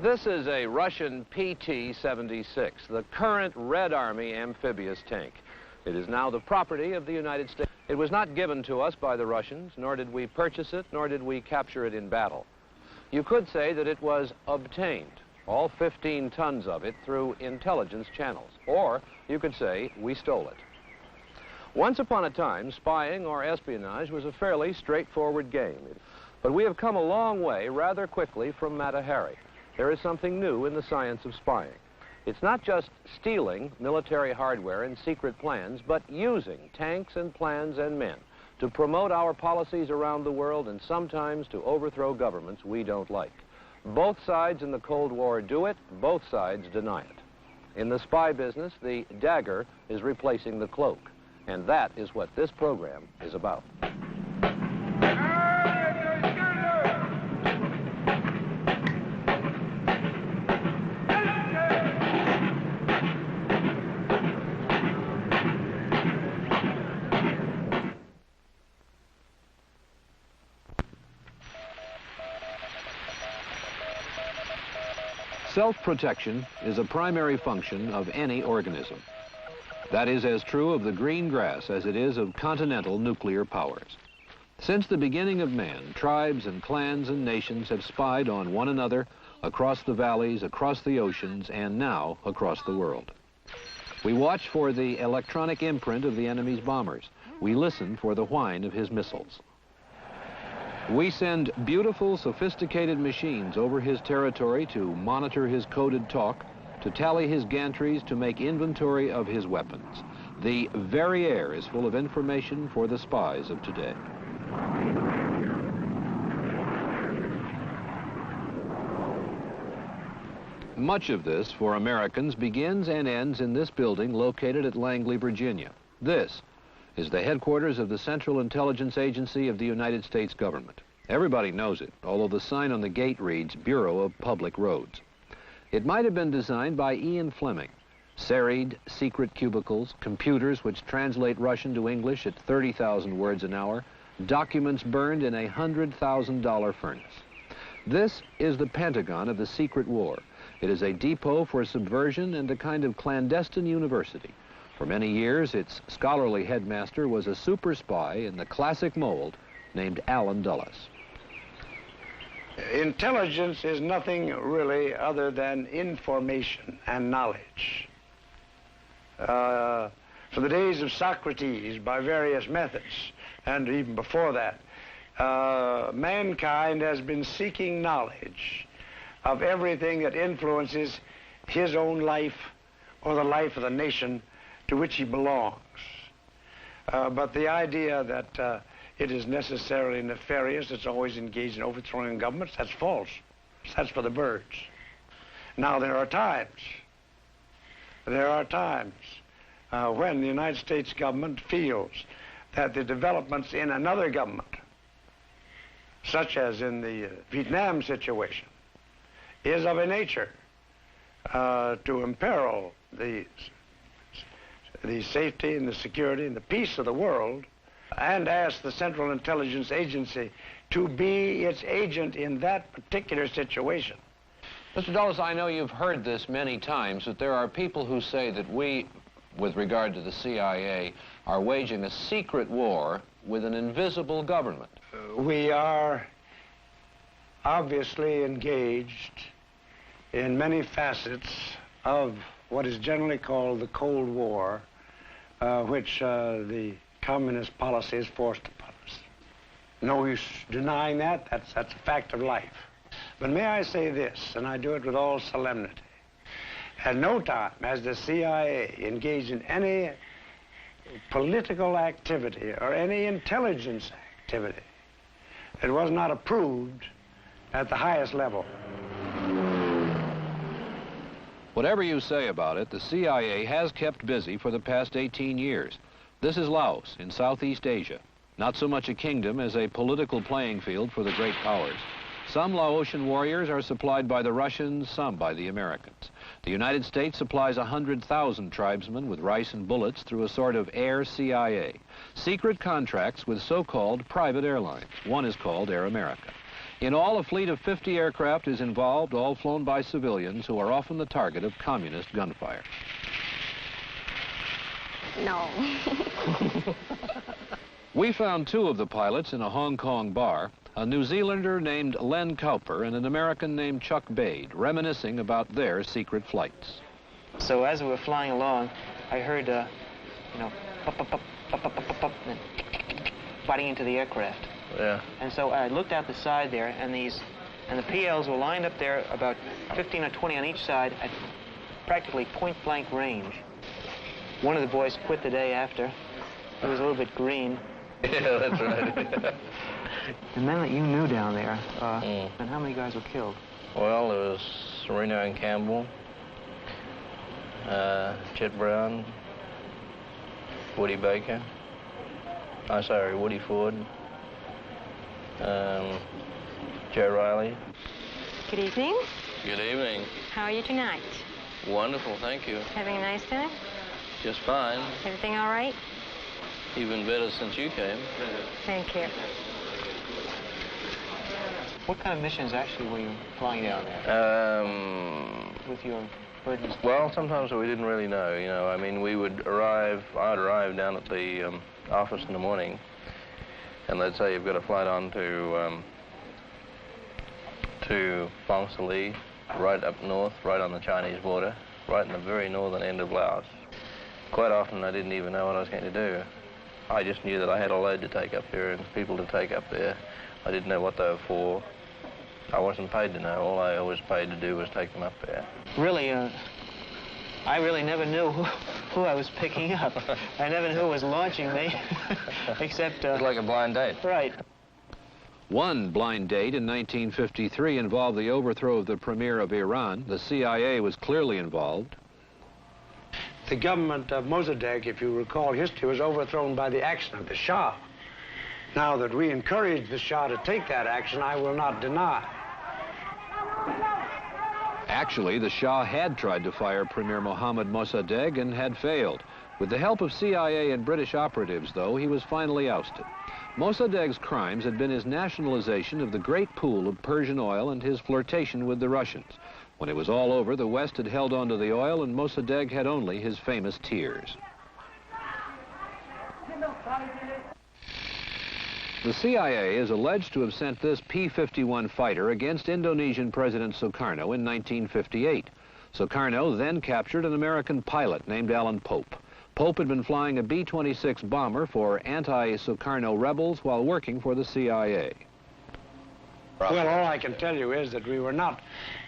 This is a Russian PT-76, the current Red Army amphibious tank. It is now the property of the United States. It was not given to us by the Russians, nor did we purchase it, nor did we capture it in battle. You could say that it was obtained, all 15 tons of it, through intelligence channels. Or you could say we stole it. Once upon a time, spying or espionage was a fairly straightforward game. But we have come a long way rather quickly from Mata Hari. There is something new in the science of spying. It's not just stealing military hardware and secret plans, but using tanks and plans and men to promote our policies around the world and sometimes to overthrow governments we don't like. Both sides in the Cold War do it, both sides deny it. In the spy business, the dagger is replacing the cloak, and that is what this program is about. Self-protection is a primary function of any organism. That is as true of the green grass as it is of continental nuclear powers. Since the beginning of man, tribes and clans and nations have spied on one another across the valleys, across the oceans, and now across the world. We watch for the electronic imprint of the enemy's bombers. We listen for the whine of his missiles. We send beautiful, sophisticated machines over his territory to monitor his coded talk, to tally his gantries, to make inventory of his weapons. The very air is full of information for the spies of today. Much of this, for Americans, begins and ends in this building located at Langley, Virginia. This is the headquarters of the Central Intelligence Agency of the United States government. Everybody knows it, although the sign on the gate reads Bureau of Public Roads. It might have been designed by Ian Fleming. Serried, secret cubicles, computers which translate Russian to English at 30,000 words an hour, documents burned in a $100,000 furnace. This is the Pentagon of the secret war. It is a depot for subversion and a kind of clandestine university. For many years, its scholarly headmaster was a super spy in the classic mold named Allen Dulles. Intelligence is nothing really other than information and knowledge. For the days of Socrates, by various methods, and even before that, mankind has been seeking knowledge of everything that influences his own life or the life of the nation to which he belongs. But the idea that it is necessarily nefarious, it's always engaged in overthrowing governments, that's false. That's for the birds. Now, there are times when the United States government feels that the developments in another government, such as in the Vietnam situation, is of a nature to imperil the safety and the security and the peace of the world, and ask the Central Intelligence Agency to be its agent in that particular situation. Mr. Dulles, I know you've heard this many times, that there are people who say that we, with regard to the CIA, are waging a secret war with an invisible government. We are obviously engaged in many facets of what is generally called the Cold War, which the communist policy is forced upon us. No use denying that. That's a fact of life. But may I say this, and I do it with all solemnity. At no time has the CIA engaged in any political activity or any intelligence activity that was not approved at the highest level. Whatever you say about it, the CIA has kept busy for the past 18 years. This is Laos in Southeast Asia, not so much a kingdom as a political playing field for the great powers. Some Laotian warriors are supplied by the Russians, some by the Americans. The United States supplies 100,000 tribesmen with rice and bullets through a sort of air CIA. Secret contracts with so-called private airlines. One is called Air America. In all, a fleet of 50 aircraft is involved, all flown by civilians who are often the target of communist gunfire. No. We found 2 of the pilots in a Hong Kong bar, a New Zealander named Len Cowper and an American named Chuck Bade, reminiscing about their secret flights. So as we were flying along, I heard, you know, pop, pop, pop, pop, pop, pop, pop, and biting into the aircraft. Yeah. And so I looked out the side there, and the PLs were lined up there about 15 or 20 on each side at practically point-blank range. One of the boys quit the day after. He was a little bit green. Yeah, that's right. The men that you knew down there, and how many guys were killed? Well, there was Sereno and Campbell, Chet Brown, Woody Baker, Woody Ford, Joe Riley. Good evening. Good evening. How are you tonight? Wonderful, thank you. Having a nice dinner? Just fine. Everything all right? Even better since you came. Thank you. What kind of missions actually were you flying down there? With your burdens? Well, sometimes we didn't really know, you know. I mean, I'd arrive down at the office in the morning, and they'd say you've got a flight on to Phang Sali, right up north, right on the Chinese border, right in the very northern end of Laos. Quite often I didn't even know what I was going to do. I just knew that I had a load to take up there and people to take up there. I didn't know what they were for. I wasn't paid to know. All I was paid to do was take them up there. Really, I really never knew who I was picking up. I never knew who was launching me, except... It was like a blind date. Right. One blind date in 1953 involved the overthrow of the premier of Iran. The CIA was clearly involved. The government of Mossadegh, if you recall history, was overthrown by the action of the Shah. Now that we encouraged the Shah to take that action, I will not deny. Actually, the Shah had tried to fire Premier Mohammad Mossadegh and had failed. With the help of CIA and British operatives, though, he was finally ousted. Mossadegh's crimes had been his nationalization of the great pool of Persian oil and his flirtation with the Russians. When it was all over, the West had held on to the oil, and Mossadegh had only his famous tears. The CIA is alleged to have sent this P-51 fighter against Indonesian President Sukarno in 1958. Sukarno then captured an American pilot named Alan Pope. Pope had been flying a B-26 bomber for anti-Sukarno rebels while working for the CIA. Well, all I can tell you is that we were not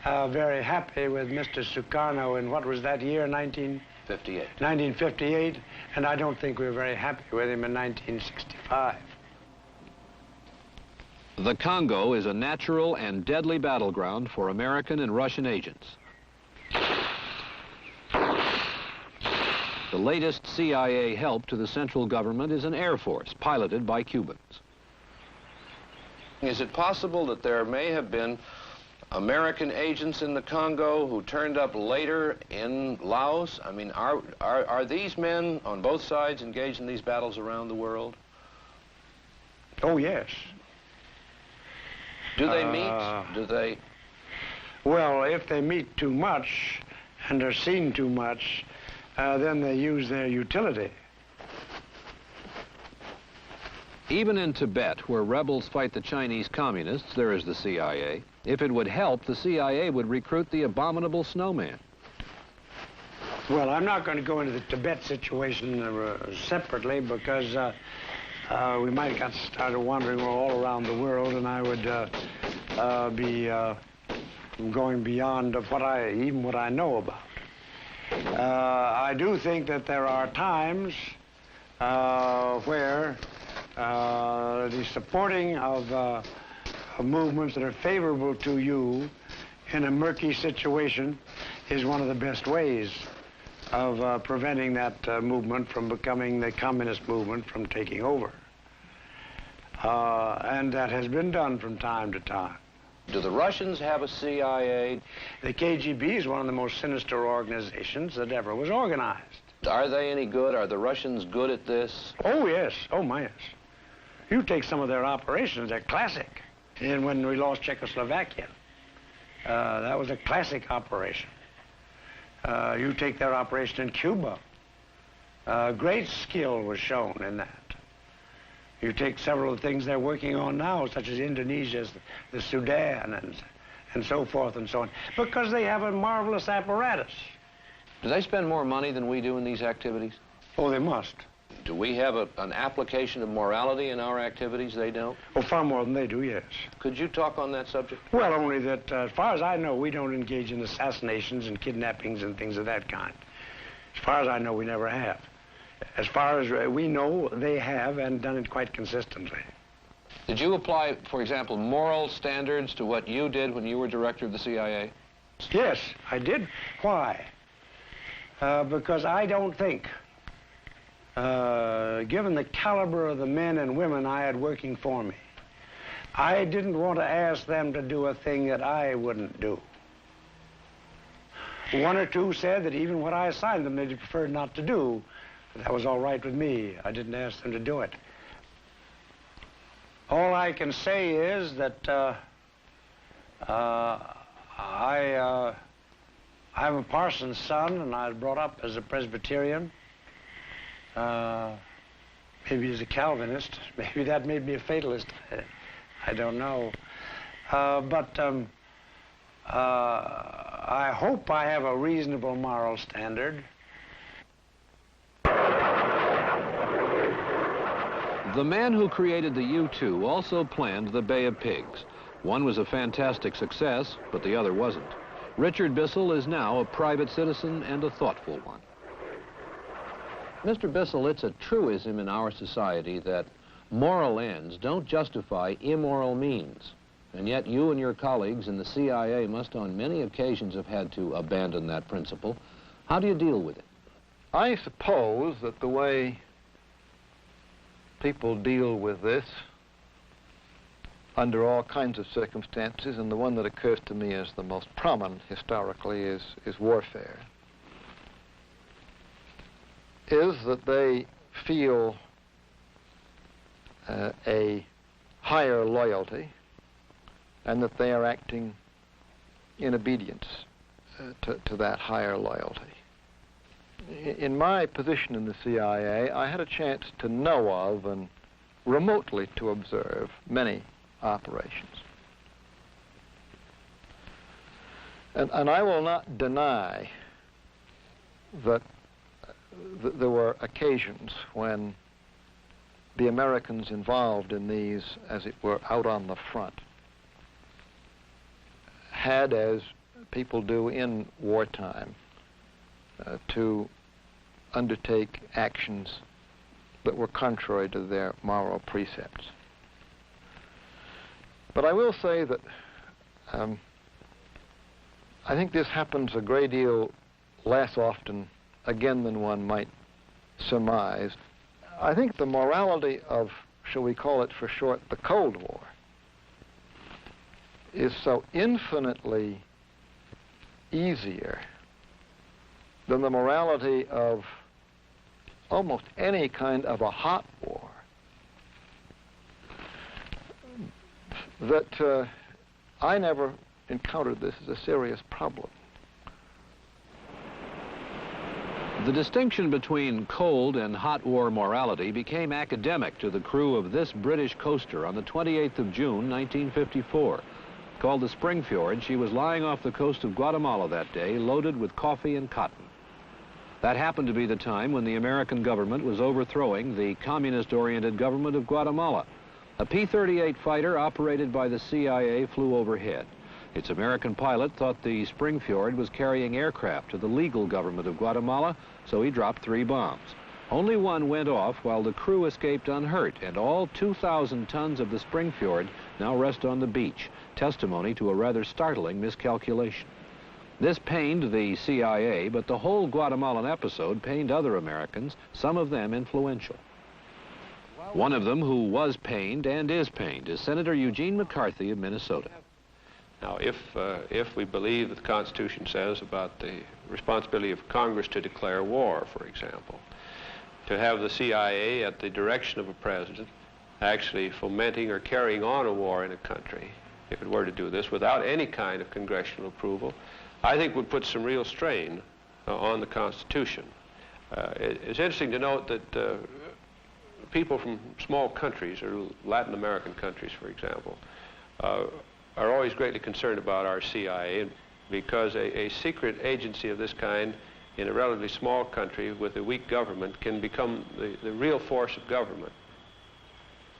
very happy with Mr. Sukarno in, what was that year, 58. 1958, and I don't think we were very happy with him in 1965. The Congo is a natural and deadly battleground for American and Russian agents. The latest CIA help to the central government is an air force piloted by Cubans. Is it possible that there may have been American agents in the Congo who turned up later in Laos? I mean, are these men on both sides engaged in these battles around the world? Oh, yes. Do they meet? Do they? Well, if they meet too much and are seen too much, then they use their utility. Even in Tibet, where rebels fight the Chinese communists, there is the CIA. If it would help, the CIA would recruit the abominable snowman. Well, I'm not going to go into the Tibet situation separately because we might have got started wandering all around the world, and I would be going beyond of what I know about. I do think that there are times where the supporting of movements that are favorable to you in a murky situation is one of the best ways of preventing that movement from becoming the communist movement from taking over. And that has been done from time to time. Do the Russians have a CIA? The KGB is one of the most sinister organizations that ever was organized. Are they any good? Are the Russians good at this? Oh, yes. Oh, my, yes. You take some of their operations, they're classic. And when we lost Czechoslovakia, that was a classic operation. You take their operation in Cuba, great skill was shown in that. You take several of the things they're working on now, such as Indonesia's, the Sudan, and so forth and so on, because they have a marvelous apparatus. Do they spend more money than we do in these activities? Oh, they must. Do we have an application of morality in our activities they don't? Oh, far more than they do, yes. Could you talk on that subject? Well, only that, as far as I know, we don't engage in assassinations and kidnappings and things of that kind. As far as I know, we never have. As far as we know, they have, and done it quite consistently. Did you apply, for example, moral standards to what you did when you were director of the CIA? Yes, I did. Why? Because I don't think, given the caliber of the men and women I had working for me, I didn't want to ask them to do a thing that I wouldn't do. One or two said that even what I assigned them, they'd preferred not to do. That was all right with me. I didn't ask them to do it. All I can say is that I'm a parson's son, and I was brought up as a Presbyterian. Maybe as a Calvinist. Maybe that made me a fatalist. I don't know. But I hope I have a reasonable moral standard. The man who created the U-2 also planned the Bay of Pigs. One was a fantastic success, but the other wasn't. Richard Bissel is now a private citizen and a thoughtful one. Mr. Bissel, it's a truism in our society that moral ends don't justify immoral means. And yet you and your colleagues in the CIA must on many occasions have had to abandon that principle. How do you deal with it? I suppose that the way people deal with this under all kinds of circumstances, and the one that occurs to me as the most prominent historically is warfare, is that they feel a higher loyalty and that they are acting in obedience to that higher loyalty. In my position in the CIA, I had a chance to know of and remotely to observe many operations. And I will not deny that there were occasions when the Americans involved in these, as it were, out on the front, had, as people do in wartime, to undertake actions that were contrary to their moral precepts. But I will say that I think this happens a great deal less often, again, than one might surmise. I think the morality of, shall we call it for short, the Cold War, is so infinitely easier than the morality of almost any kind of a hot war that I never encountered this as a serious problem. The distinction between cold and hot war morality became academic to the crew of this British coaster on the 28th of June, 1954. Called the Springfjord, she was lying off the coast of Guatemala that day, loaded with coffee and cotton. That happened to be the time when the American government was overthrowing the communist-oriented government of Guatemala. A P-38 fighter operated by the CIA flew overhead. Its American pilot thought the Springfjord was carrying aircraft to the legal government of Guatemala, so he dropped 3 bombs. Only one went off while the crew escaped unhurt, and all 2,000 tons of the Springfjord now rest on the beach, testimony to a rather startling miscalculation. This pained the CIA, but the whole Guatemalan episode pained other Americans, some of them influential. One of them who was pained and is pained is Senator Eugene McCarthy of Minnesota. Now, if we believe that the Constitution says about the responsibility of Congress to declare war, for example, to have the CIA at the direction of a president actually fomenting or carrying on a war in a country, if it were to do this without any kind of congressional approval, I think would put some real strain on the Constitution. It's interesting to note that people from small countries, or Latin American countries, for example, are always greatly concerned about our CIA, because a secret agency of this kind in a relatively small country with a weak government can become the real force of government.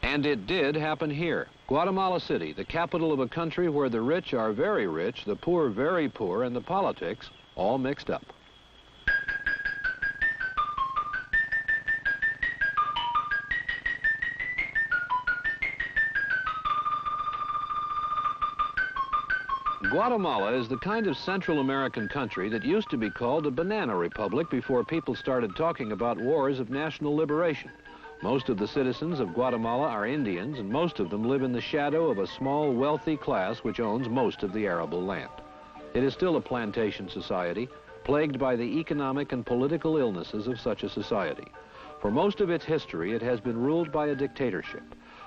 And it did happen here. Guatemala City, the capital of a country where the rich are very rich, the poor very poor, and the politics all mixed up. Guatemala is the kind of Central American country that used to be called a banana republic before people started talking about wars of national liberation. Most of the citizens of Guatemala are Indians, and most of them live in the shadow of a small, wealthy class which owns most of the arable land. It is still a plantation society, plagued by the economic and political illnesses of such a society. For most of its history, it has been ruled by a dictatorship.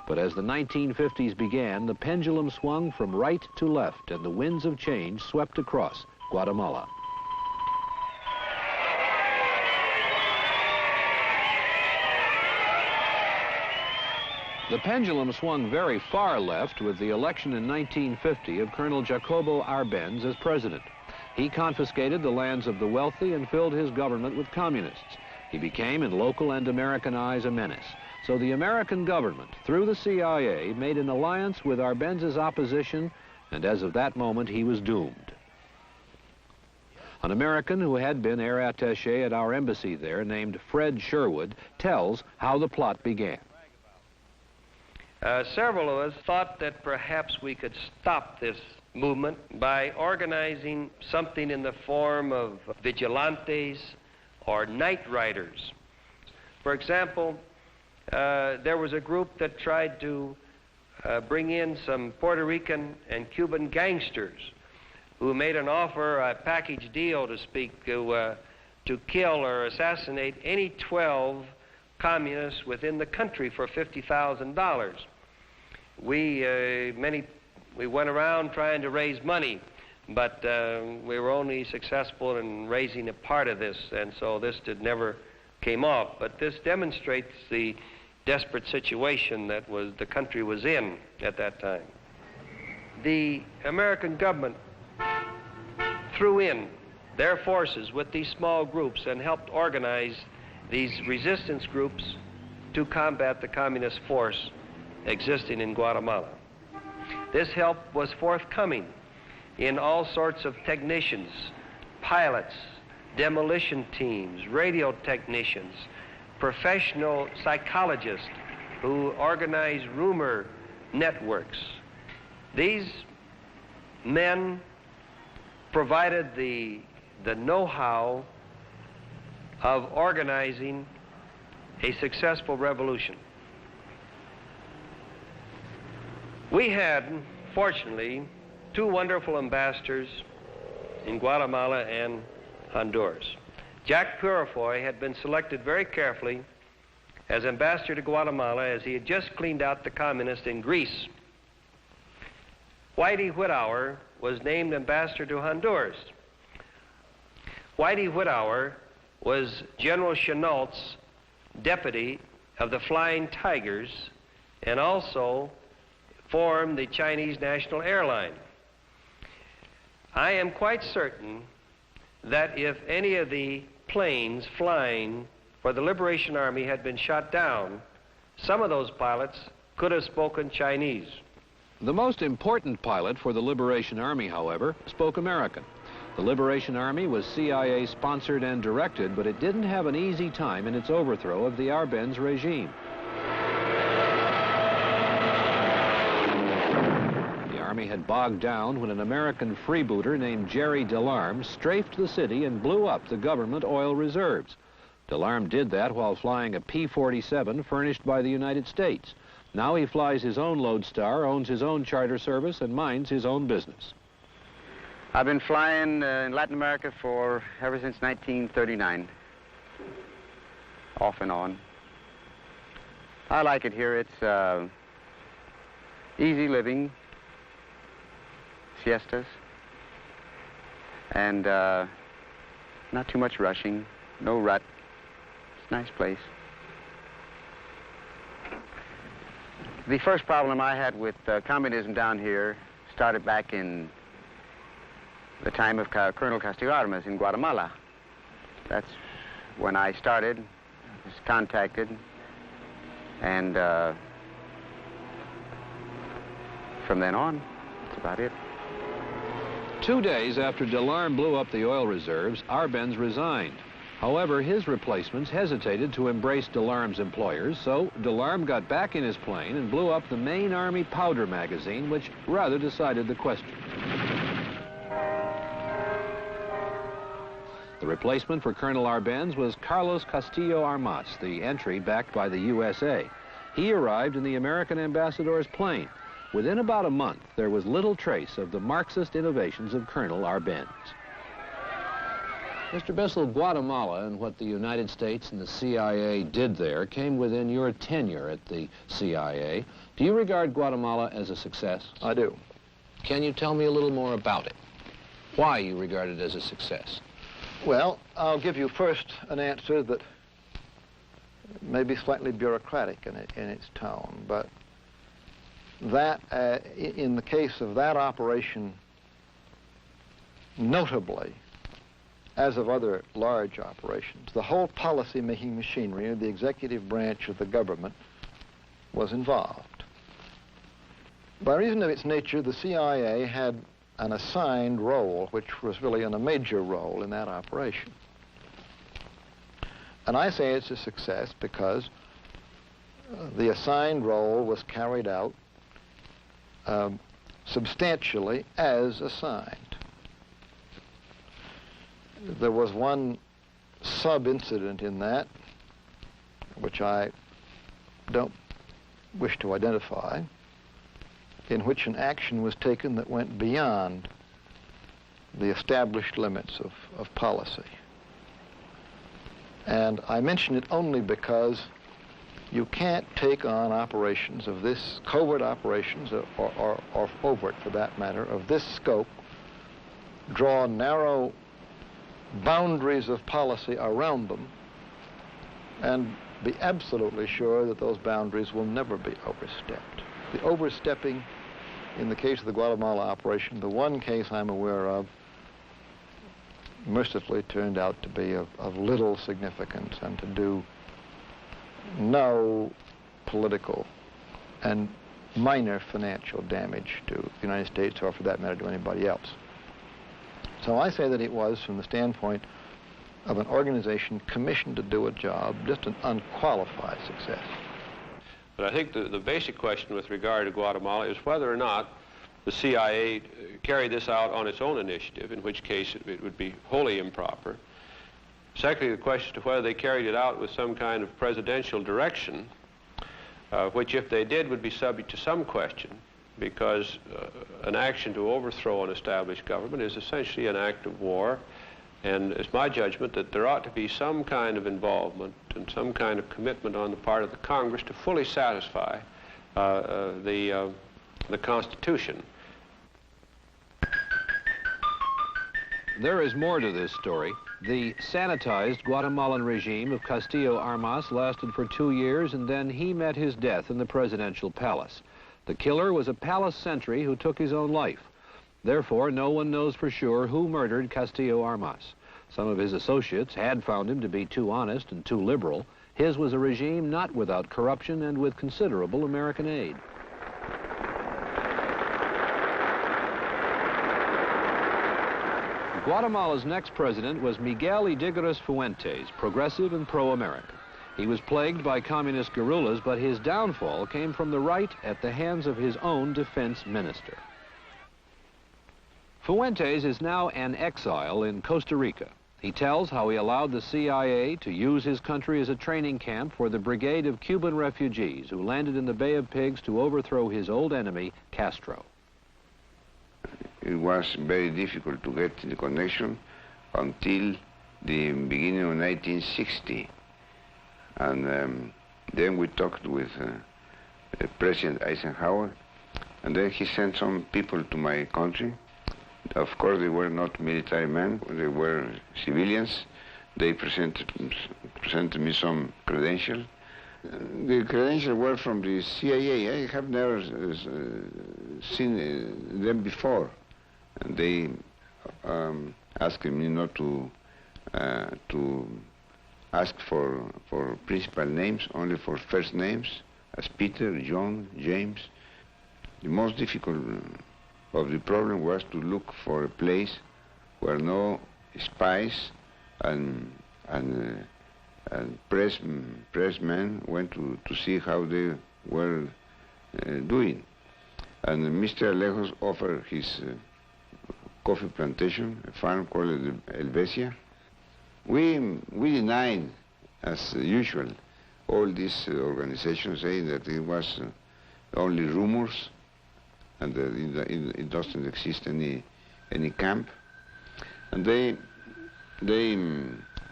But as the 1950s began, the pendulum swung from right to left, and the winds of change swept across Guatemala. The pendulum swung very far left with the election in 1950 of Colonel Jacobo Arbenz as president. He confiscated the lands of the wealthy and filled his government with communists. He became, in local and American eyes, a menace. So the American government, through the CIA, made an alliance with Arbenz's opposition, and as of that moment, he was doomed. An American who had been air attaché at our embassy there, named Fred Sherwood, tells how the plot began. Several of us thought that perhaps we could stop this movement by organizing something in the form of vigilantes or night riders. For example, there was a group that tried to bring in some Puerto Rican and Cuban gangsters who made an offer, a package deal to speak, to kill or assassinate any 12 communists within the country for $50,000. We went around trying to raise money, but we were only successful in raising a part of this, and so this never came off. But this demonstrates the desperate situation that the country was in at that time. The American government threw in their forces with these small groups and helped organize these resistance groups to combat the communist force existing in Guatemala. This help was forthcoming in all sorts of technicians, pilots, demolition teams, radio technicians, professional psychologists who organize rumor networks. These men provided the know-how of organizing a successful revolution. We had, fortunately, two wonderful ambassadors in Guatemala and Honduras. Jack Purifoy had been selected very carefully as ambassador to Guatemala as he had just cleaned out the communists in Greece. Whitey Whitauer was named ambassador to Honduras. Whitey Whitauer was General Chenault's deputy of the Flying Tigers and also formed the Chinese National Airline. I am quite certain that if any of the planes flying for the Liberation Army had been shot down, some of those pilots could have spoken Chinese. The most important pilot for the Liberation Army, however, spoke American. The Liberation Army was CIA sponsored and directed, but it didn't have an easy time in its overthrow of the Arbenz regime. The Army had bogged down when an American freebooter named Jerry Delarme strafed the city and blew up the government oil reserves. Delarme did that while flying a P-47 furnished by the United States. Now he flies his own Lodestar, owns his own charter service, and minds his own business. I've been flying in Latin America ever since 1939, off and on. I like it here. It's easy living, siestas, and not too much rushing, no rut. It's a nice place. The first problem I had with communism down here started back in the time of Colonel Castillo Armas in Guatemala. That's when I started, was contacted, and from then on, that's about it. 2 days after Delarme blew up the oil reserves, Arbenz resigned. However, his replacements hesitated to embrace Delarme's employers, so Delarme got back in his plane and blew up the main Army powder magazine, which rather decided the question. The replacement for Colonel Arbenz was Carlos Castillo Armas, the entry backed by the USA. He arrived in the American ambassador's plane. Within about a month, there was little trace of the Marxist innovations of Colonel Arbenz. Mr. Bissel, Guatemala and what the United States and the CIA did there came within your tenure at the CIA. Do you regard Guatemala as a success? I do. Can you tell me a little more about it? Why you regard it as a success? Well, I'll give you first an answer that may be slightly bureaucratic in its tone, but that, in the case of that operation, notably, as of other large operations, the whole policy-making machinery of the executive branch of the government was involved. By reason of its nature, the CIA had an assigned role, which was really a major role in that operation. And I say it's a success because the assigned role was carried out substantially as assigned. There was one sub-incident in that, which I don't wish to identify, in which an action was taken that went beyond the established limits of policy. And I mention it only because you can't take on operations of this, covert operations, or overt for that matter, of this scope, draw narrow boundaries of policy around them, and be absolutely sure that those boundaries will never be overstepped. The overstepping, in the case of the Guatemala operation, the one case I'm aware of, mercifully turned out to be of little significance and to do no political and minor financial damage to the United States, or for that matter to anybody else. So I say that it was, from the standpoint of an organization commissioned to do a job, just an unqualified success. But I think the basic question with regard to Guatemala is whether or not the CIA carried this out on its own initiative, in which case it would be wholly improper. Secondly, the question of whether they carried it out with some kind of presidential direction, which if they did would be subject to some question, because an action to overthrow an established government is essentially an act of war, and it's my judgment that there ought to be some kind of involvement and some kind of commitment on the part of the Congress to fully satisfy the Constitution. There is more to this story. The sanitized Guatemalan regime of Castillo Armas lasted for 2 years, and then he met his death in the presidential palace. The killer was a palace sentry who took his own life. Therefore, no one knows for sure who murdered Castillo Armas. Some of his associates had found him to be too honest and too liberal. His was a regime not without corruption and with considerable American aid. Guatemala's next president was Miguel Ydígoras Fuentes, progressive and pro-American. He was plagued by communist guerrillas, but his downfall came from the right at the hands of his own defense minister. Fuentes is now an exile in Costa Rica. He tells how he allowed the CIA to use his country as a training camp for the brigade of Cuban refugees who landed in the Bay of Pigs to overthrow his old enemy, Castro. It was very difficult to get the connection until the beginning of 1960. And Then we talked with President Eisenhower, and then he sent some people to my country. Of course, they were not military men, they were civilians. They presented me some credentials. The credentials were from the CIA. I have never seen them before. And they asked me not to ask for principal names, only for first names, as Peter, John, James. The most difficult of the problem was to look for a place where no spies and pressmen went to see how they were doing. And Mr. Alejos offered his coffee plantation, a farm called Helvecia. We denied, as usual, all these organizations saying that it was only rumors and that it doesn't exist any camp. And they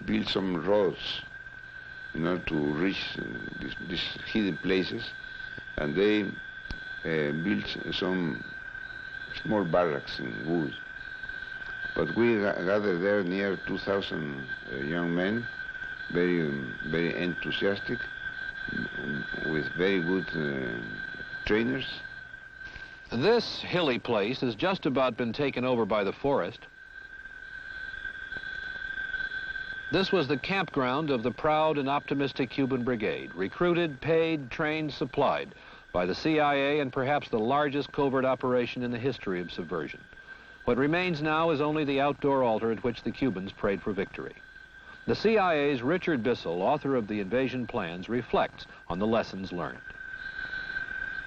built some roads in order to reach these hidden places, and they built some small barracks in wood. But we gathered there near 2,000 young men, very enthusiastic, with very good trainers. This hilly place has just about been taken over by the forest. This was the campground of the proud and optimistic Cuban brigade, recruited, paid, trained, supplied by the CIA, and perhaps the largest covert operation in the history of subversion. What remains now is only the outdoor altar at which the Cubans prayed for victory. The CIA's Richard Bissel, author of the invasion plans, reflects on the lessons learned.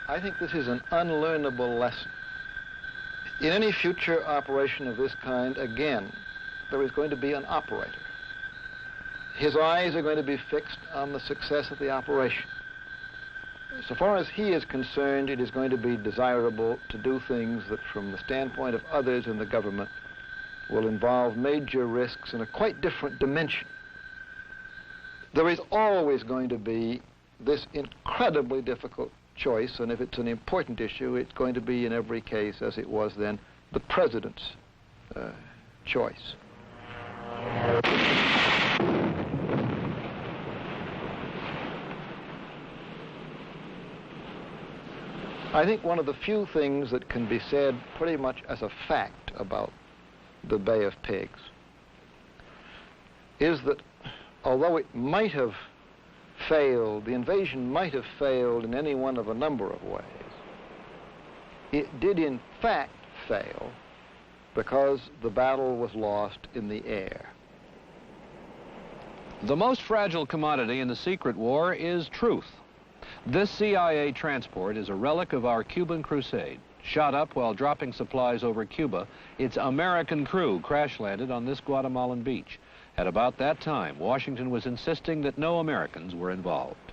I think this is an unlearnable lesson. In any future operation of this kind, again, there is going to be an operator. His eyes are going to be fixed on the success of the operation. So far as he is concerned, it is going to be desirable to do things that, from the standpoint of others in the government, will involve major risks in a quite different dimension. There is always going to be this incredibly difficult choice, and if it's an important issue, it's going to be in every case, as it was then, the president's choice. I think one of the few things that can be said pretty much as a fact about the Bay of Pigs is that although it might have failed, the invasion might have failed in any one of a number of ways, it did in fact fail because the battle was lost in the air. The most fragile commodity in the secret war is truth. This CIA transport is a relic of our Cuban crusade. Shot up while dropping supplies over Cuba, its American crew crash-landed on this Guatemalan beach. At about that time, Washington was insisting that no Americans were involved.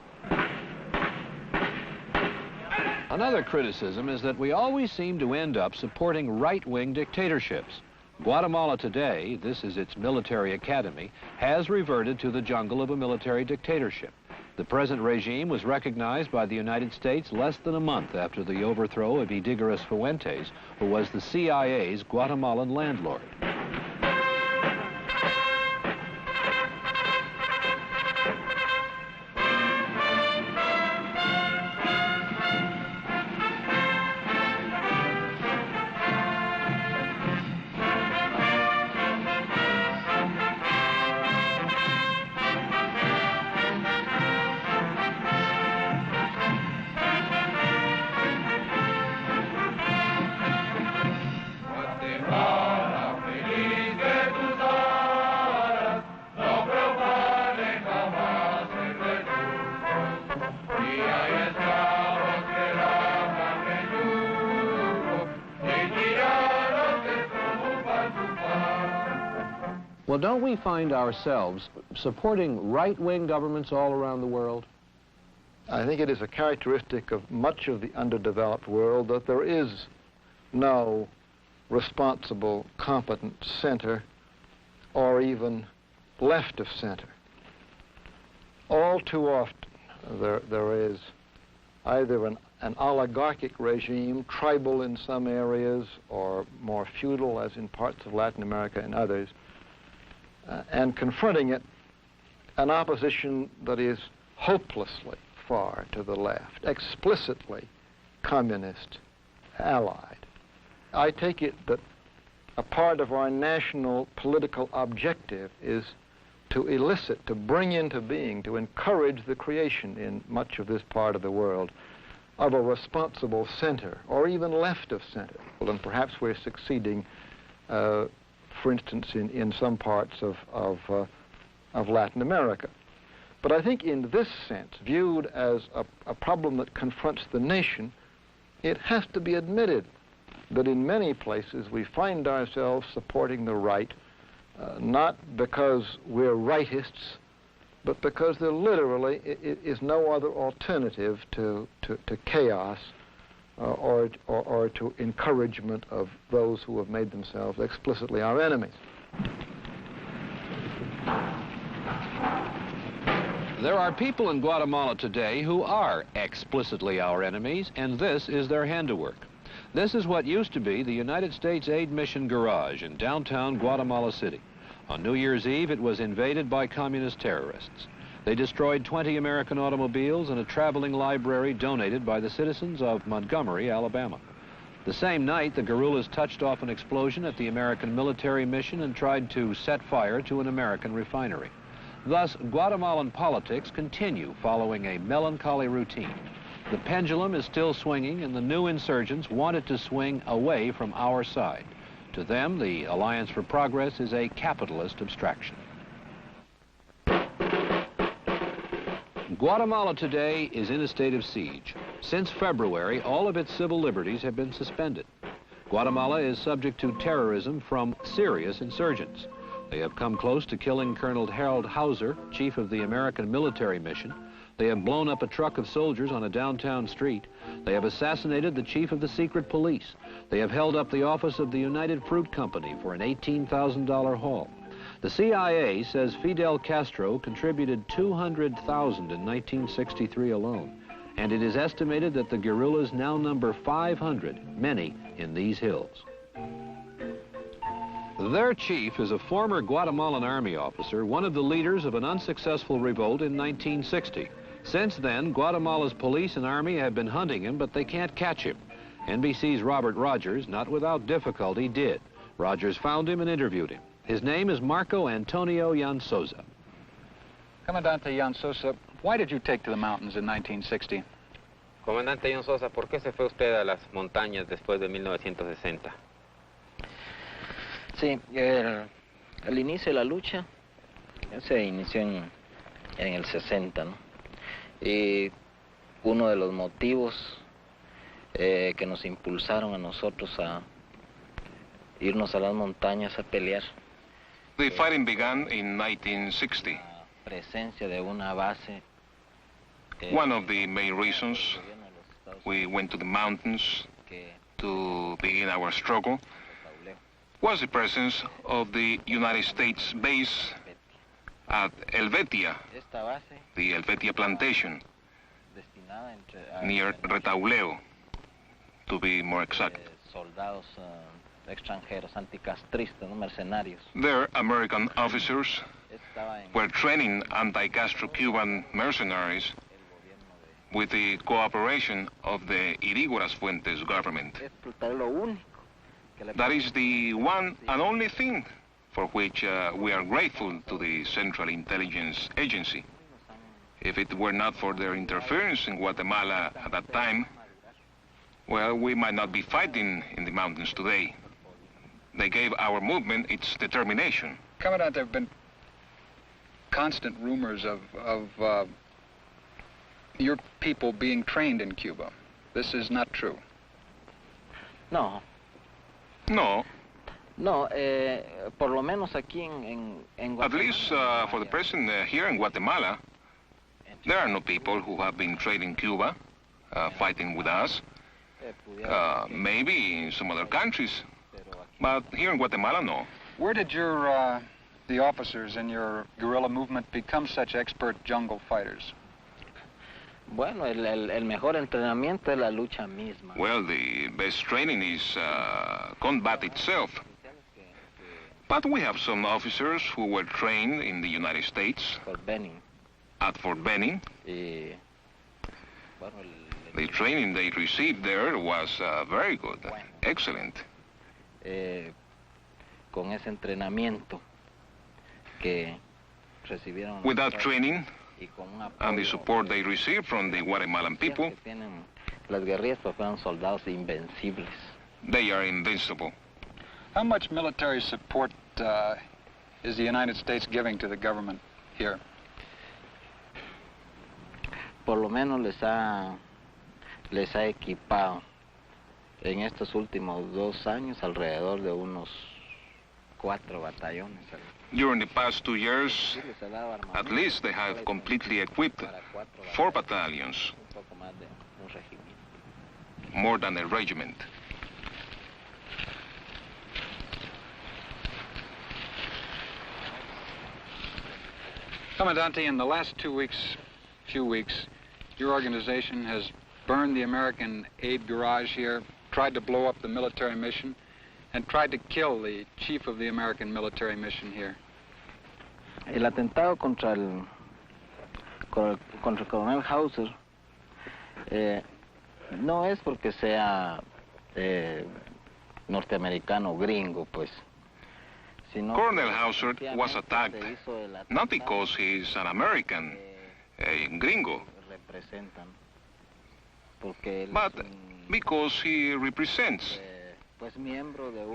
Another criticism is that we always seem to end up supporting right-wing dictatorships. Guatemala today, this is its military academy, has reverted to the jungle of a military dictatorship. The present regime was recognized by the United States less than a month after the overthrow of Idígoras Fuentes, who was the CIA's Guatemalan landlord. Well, don't we find ourselves supporting right-wing governments all around the world? I think it is a characteristic of much of the underdeveloped world that there is no responsible, competent center or even left of center. All too often, there is either an oligarchic regime, tribal in some areas, or more feudal, as in parts of Latin America and others, and confronting it, an opposition that is hopelessly far to the left, explicitly communist allied. I take it that a part of our national political objective is to elicit, to bring into being, to encourage the creation in much of this part of the world of a responsible center, or even left of center. And perhaps we're succeeding, for instance, in some parts of Latin America. But I think in this sense, viewed as a problem that confronts the nation, it has to be admitted that in many places we find ourselves supporting the right, not because we're rightists, but because there literally is no other alternative to chaos or to encouragement of those who have made themselves explicitly our enemies. There are people in Guatemala today who are explicitly our enemies, and this is their handiwork. This is what used to be the United States Aid Mission Garage in downtown Guatemala City. On New Year's Eve, it was invaded by communist terrorists. They destroyed 20 American automobiles and a traveling library donated by the citizens of Montgomery, Alabama. The same night, the guerrillas touched off an explosion at the American military mission and tried to set fire to an American refinery. Thus, Guatemalan politics continue following a melancholy routine. The pendulum is still swinging, and the new insurgents want it to swing away from our side. To them, the Alliance for Progress is a capitalist abstraction. Guatemala today is in a state of siege. Since February, all of its civil liberties have been suspended. Guatemala is subject to terrorism from serious insurgents. They have come close to killing Colonel Harold Hauser, chief of the American military mission. They have blown up a truck of soldiers on a downtown street. They have assassinated the chief of the secret police. They have held up the office of the United Fruit Company for an $18,000 haul. The CIA says Fidel Castro contributed $200,000 in 1963 alone, and it is estimated that the guerrillas now number 500, many in these hills. Their chief is a former Guatemalan army officer, one of the leaders of an unsuccessful revolt in 1960. Since then, Guatemala's police and army have been hunting him, but they can't catch him. NBC's Robert Rogers, not without difficulty, did. Rogers found him and interviewed him. His name is Marco Antonio Yansosa. Comandante Yansosa, why did you take to the mountains in 1960? Comandante Yansosa, ¿por qué se fue usted a las montañas después de 1960? Sí, el inicio de la lucha se inició en el 60, ¿no? Y uno de los motivos que nos impulsaron a nosotros a irnos a las montañas a pelear. The fighting began in 1960. La presencia de una base. One of the main reasons we went to the mountains to begin our struggle was the presence of the United States base at Helvetia, the Helvetia plantation, near Retauleo, to be more exact. There, American officers were training anti-Castro-Cuban mercenaries with the cooperation of the Irigoras Fuentes government. That is the one and only thing for which we are grateful to the Central Intelligence Agency. If it were not for their interference in Guatemala at that time, well, we might not be fighting in the mountains today. They gave our movement its determination. Commandant, there have been constant rumors of your people being trained in Cuba. This is not true. No. No. No, por lo menos aquí en Guatemala. At least for the present here in Guatemala, there are no people who have been trained in Cuba fighting with us. Maybe in some other countries, but here in Guatemala, no. Where did the officers in your guerrilla movement become such expert jungle fighters? Bueno, el mejor entrenamiento es la lucha misma. Well, the best training is combat itself. But we have some officers who were trained in the United States. At Fort Benning. The training they received there was very good, excellent. Con ese entrenamiento que recibieron. With that training and the support they received from the Guatemalan people, las guerrillas fueron soldados invencibles. They are invincible. How much military support is the United States giving to the government here? Por lo menos les ha equipado en estos últimos 2 años alrededor de unos 4 batallones. During the past 2 years, at least they have completely equipped 4 battalions, more than a regiment. Commandante, in the last few weeks, your organization has burned the American aid garage here, tried to blow up the military mission, and tried to kill the chief of the American military mission here. El atentado contra el coronel Hauser no es porque sea norteamericano gringo, pues. Colonel Hauser was attacked not because he's an American, a gringo, but because he represents.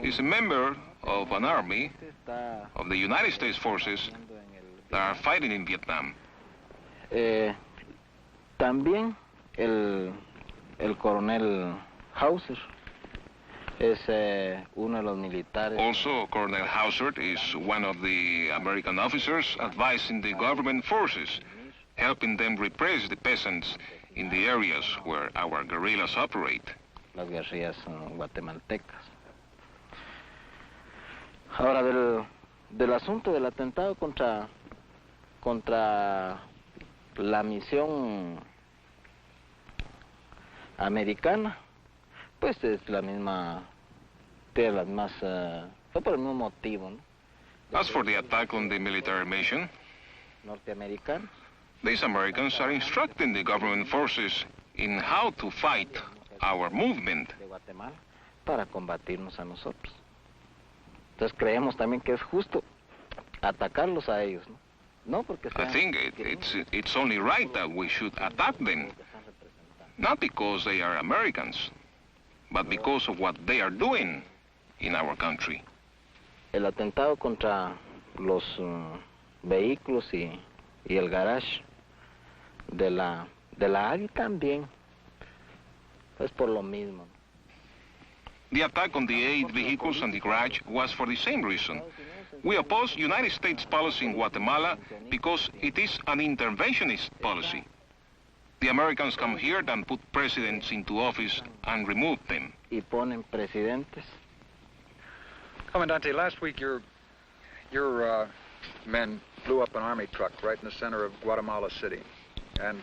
He's a member of an army of the United States forces that are fighting in Vietnam. También el coronel Hauser es uno de los militares. Also, Colonel Hauser is one of the American officers advising the government forces, helping them repress the peasants in the areas where our guerrillas operate. Las guerrillas guatemaltecas. Ahora, del asunto del atentado contra la misión americana, pues es la misma, tiene las más, fue por el mismo motivo, ¿no? As for the attack on the military mission, norteamericano, these Americans are instructing the government forces in how to fight our movement. De Guatemala para combatirnos a nosotros. Entonces creemos también que es justo atacarlos a ellos, ¿no? No porque sean, I think it's only right that we should attack them, not because they are Americans, but because of what they are doing in our country. El atentado contra los vehículos y el garage de la AGI también es por lo mismo. The attack on the 8 vehicles and the garage was for the same reason. We oppose United States policy in Guatemala because it is an interventionist policy. The Americans come here and put presidents into office and remove them. Y ponen presidentes. Commandante, last week your men blew up an army truck right in the center of Guatemala City, and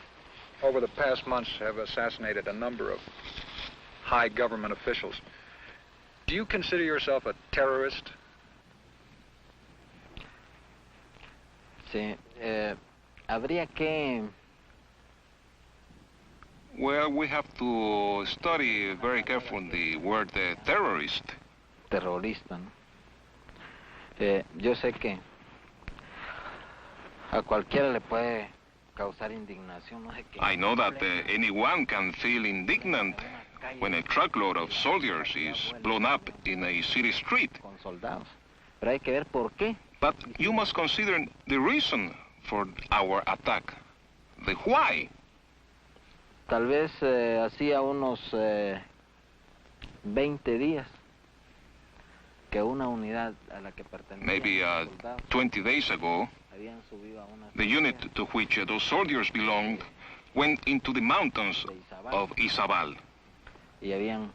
over the past months have assassinated a number of high government officials. Do you consider yourself a terrorist? Sí, habría que... Well, we have to study very carefully the word terrorist. Terrorista, ¿no? Yo sé que a cualquiera le puede causar indignación, no sé qué. I know that anyone can feel indignant when a truckload of soldiers is blown up in a city street. Con soldados. Pero hay que ver por qué. But you must consider the reason for our attack, the why. Tal vez hacía unos 20 días que una unidad a la que pertenecía. Maybe 20 days ago, the unit to which those soldiers belonged went into the mountains of Izabal. Y habían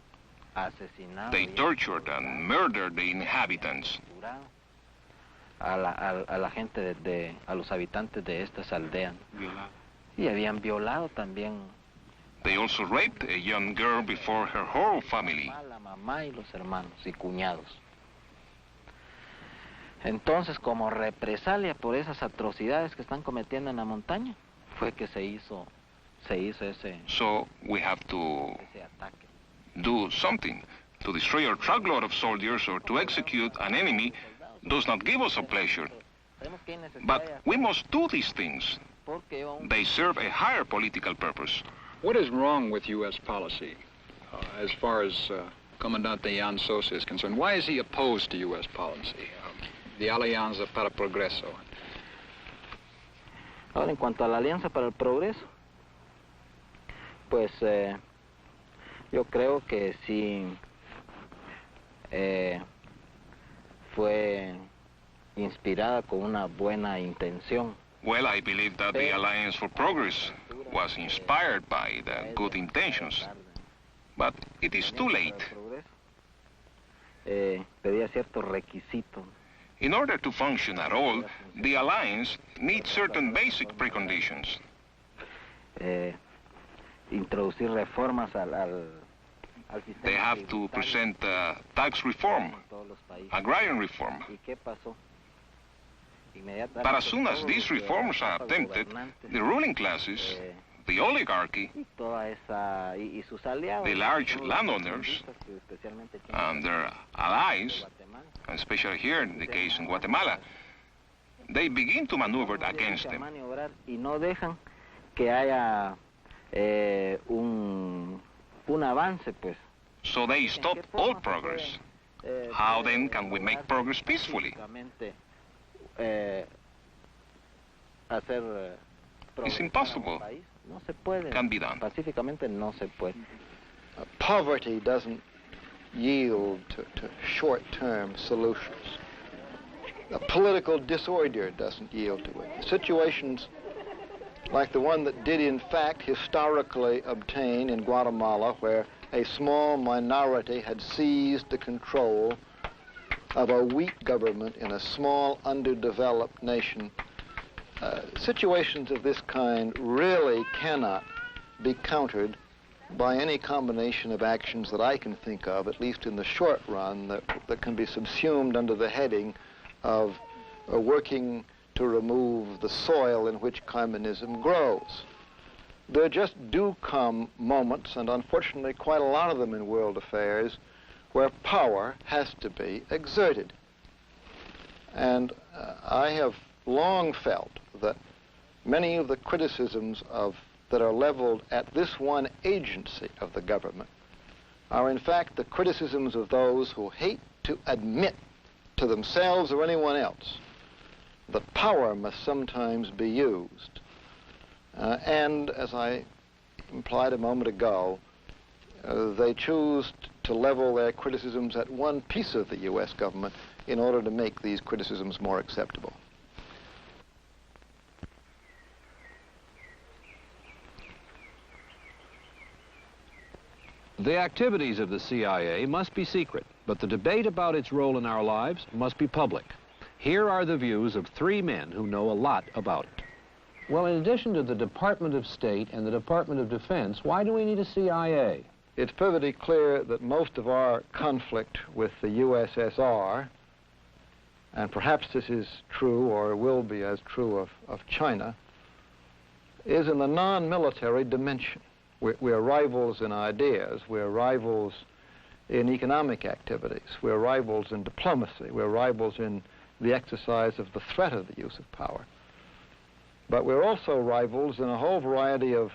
asesinado. They tortured and murdered the inhabitants. A la gente a los habitantes de estas aldeas. Y habían violado también They also raped a young girl before her whole family. la mamá y los hermanos y cuñados. Entonces, como represalia por esas atrocidades que están cometiendo en la montaña, fue que se hizo ese So we have to ataque. do something. To destroy our truckload of soldiers or to execute an enemy does not give us a pleasure. But we must do these things. They serve a higher political purpose. What is wrong with U.S. policy as far as Comandante Jan Sosa is concerned? Why is he opposed to U.S. policy, the Alianza para el Progreso? Ahora, en cuanto a la Alianza para el Progreso, pues yo creo que sí fue inspirada con una buena intención. Well, I believe that the Alliance for Progress was inspired by the good intentions. But it is too late. Pedía ciertos requisitos. In order to function at all, the Alliance needs certain basic preconditions. Introducir reformas al sistema. They have to present tax reform, agrarian reform. ¿Y qué pasó? But as soon as these reforms are attempted, the ruling classes, the oligarchy, the large landowners, and their allies, especially here in the case in Guatemala, they begin to maneuver against them. Y no dejan que haya un avance, pues. So they stop all progress. How then can we make progress peacefully? It's impossible. No se puede. Can be done. Pacíficamente no se puede. Poverty doesn't yield to short-term solutions. A political disorder doesn't yield to it. Situations like the one that did in fact historically obtain in Guatemala, where a small minority had seized the control of a weak government in a small, underdeveloped nation. Situations of this kind really cannot be countered by any combination of actions that I can think of, at least in the short run, that can be subsumed under the heading of working to remove the soil in which communism grows. There just do come moments, and unfortunately quite a lot of them in world affairs, where power has to be exerted. And I have long felt that many of the criticisms that are leveled at this one agency of the government are in fact the criticisms of those who hate to admit to themselves or anyone else that power must sometimes be used. And as I implied a moment ago, they choose to level their criticisms at one piece of the U.S. government in order to make these criticisms more acceptable. The activities of the CIA must be secret, but the debate about its role in our lives must be public. Here are the views of three men who know a lot about it. Well, in addition to the Department of State and the Department of Defense, why do we need a CIA? It's perfectly clear that most of our conflict with the USSR, and perhaps this is true or will be as true of China, is in the non-military dimension. We're rivals in ideas, we're rivals in economic activities, we're rivals in diplomacy, we're rivals in the exercise of the threat of the use of power. But we're also rivals in a whole variety of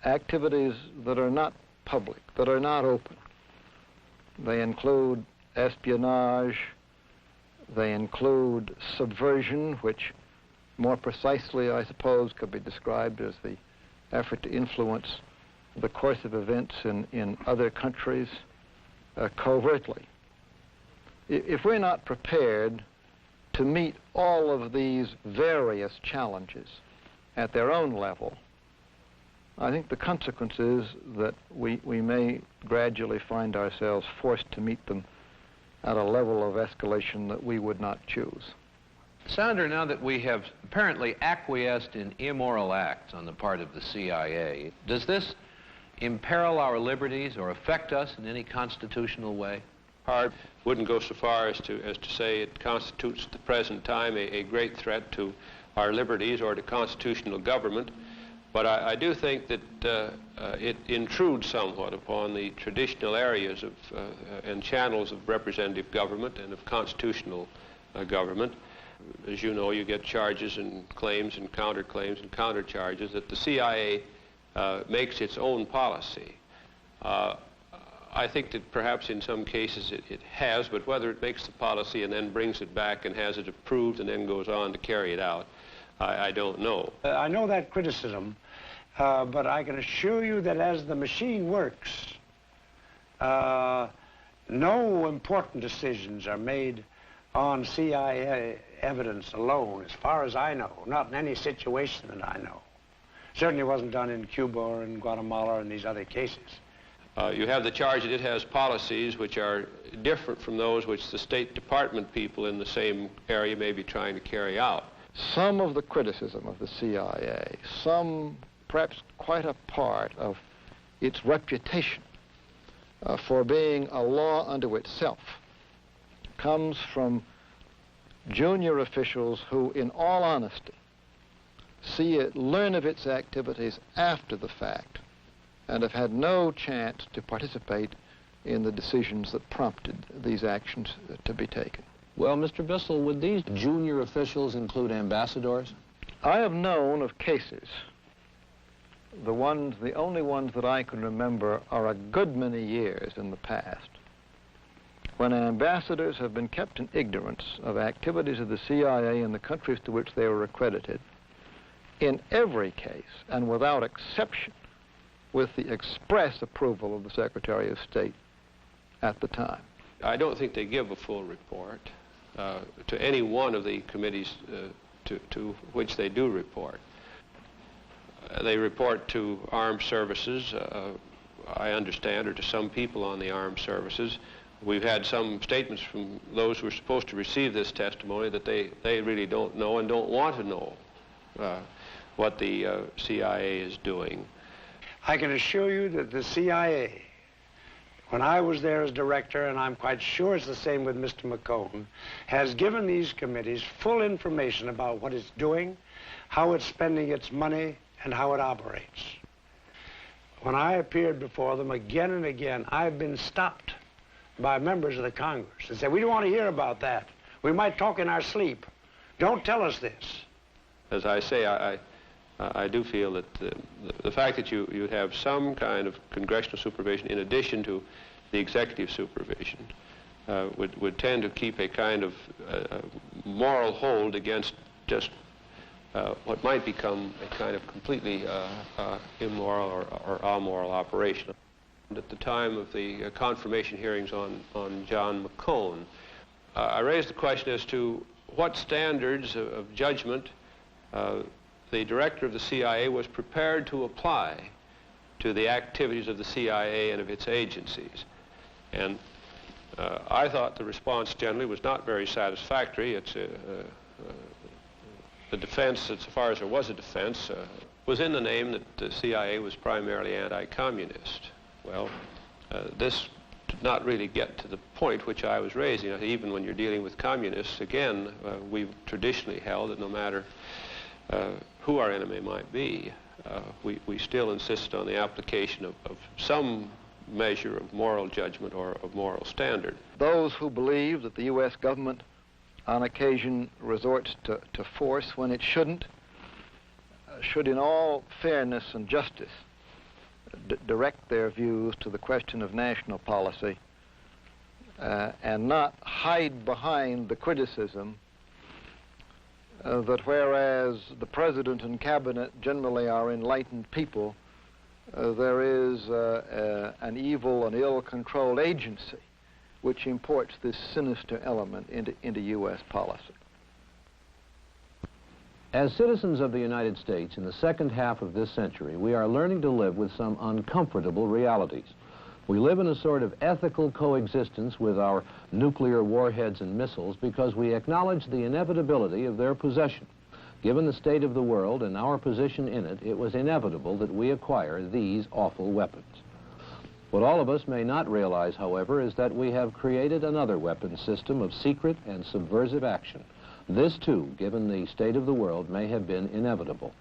activities that are not public, that are not open. They include espionage, they include subversion, which more precisely, I suppose, could be described as the effort to influence the course of events in other countries covertly. If we're not prepared to meet all of these various challenges at their own level, I think the consequence is that we may gradually find ourselves forced to meet them at a level of escalation that we would not choose. Sandra, now that we have apparently acquiesced in immoral acts on the part of the CIA. Does this imperil our liberties or affect us in any constitutional way? Hard wouldn't go so far as to say it constitutes at the present time a great threat to our liberties or to constitutional government, but I do think that it intrudes somewhat upon the traditional areas of and channels of representative government and of constitutional government. As you know, you get charges and claims and counterclaims and countercharges that the CIA makes its own policy. I think that perhaps in some cases it has, but whether it makes the policy and then brings it back and has it approved and then goes on to carry it out, I don't know. I know that criticism, but I can assure you that as the machine works, no important decisions are made on CIA evidence alone, as far as I know, not in any situation that I know. Certainly wasn't done in Cuba or in Guatemala or in these other cases. You have the charge that it has policies which are different from those which the State Department people in the same area may be trying to carry out. Some of the criticism of the CIA, some perhaps quite a part of its reputation for being a law unto itself, comes from junior officials who, in all honesty, learn of its activities after the fact and have had no chance to participate in the decisions that prompted these actions to be taken. Well, Mr. Bissel, would these junior officials include ambassadors? I have known of cases, the only ones that I can remember are a good many years in the past, when ambassadors have been kept in ignorance of activities of the CIA in the countries to which they were accredited, in every case, and without exception, with the express approval of the Secretary of State at the time. I don't think they give a full report to any one of the committees to which they do report. They report to armed services, I understand, or to some people on the armed services. We've had some statements from those who are supposed to receive this testimony that they really don't know and don't want to know what the CIA is doing. I can assure you that the CIA, when I was there as director, and I'm quite sure it's the same with Mr. McCone, has given these committees full information about what it's doing, how it's spending its money, and how it operates. When I appeared before them again and again, I've been stopped by members of the Congress and said, we don't want to hear about that. We might talk in our sleep. Don't tell us this. As I say, I do feel that the fact that you have some kind of congressional supervision in addition to the executive supervision would tend to keep a kind of moral hold against just what might become a kind of completely immoral or amoral operation. At the time of the confirmation hearings on John McCone, I raised the question as to what standards of judgment the director of the CIA was prepared to apply to the activities of the CIA and of its agencies. And I thought the response generally was not very satisfactory. It's the defense, as far as there was a defense, was in the name that the CIA was primarily anti-communist. Well, this did not really get to the point which I was raising. Even when you're dealing with communists, again, we've traditionally held that no matter who our enemy might be, we still insist on the application of some measure of moral judgment or of moral standard. Those who believe that the U.S. government on occasion resorts to force when it shouldn't should in all fairness and justice direct their views to the question of national policy and not hide behind the criticism that whereas the President and Cabinet generally are enlightened people, there is an evil and ill-controlled agency which imports this sinister element into U.S. policy. As citizens of the United States in the second half of this century, we are learning to live with some uncomfortable realities. We live in a sort of ethical coexistence with our nuclear warheads and missiles because we acknowledge the inevitability of their possession. Given the state of the world and our position in it, it was inevitable that we acquire these awful weapons. What all of us may not realize, however, is that we have created another weapon system of secret and subversive action. This, too, given the state of the world, may have been inevitable.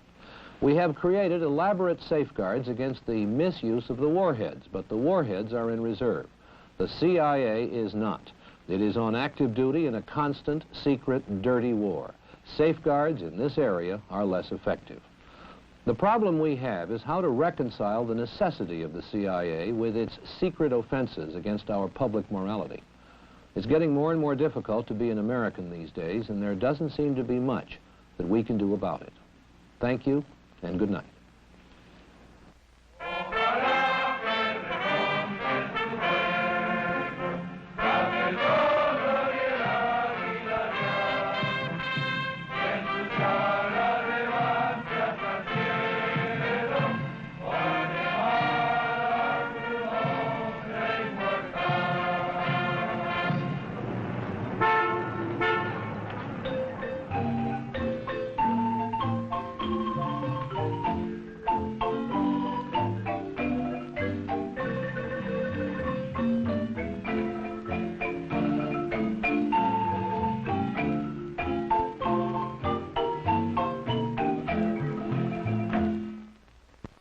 We have created elaborate safeguards against the misuse of the warheads, but the warheads are in reserve. The CIA is not. It is on active duty in a constant, secret, dirty war. Safeguards in this area are less effective. The problem we have is how to reconcile the necessity of the CIA with its secret offenses against our public morality. It's getting more and more difficult to be an American these days, and there doesn't seem to be much that we can do about it. Thank you, and good night.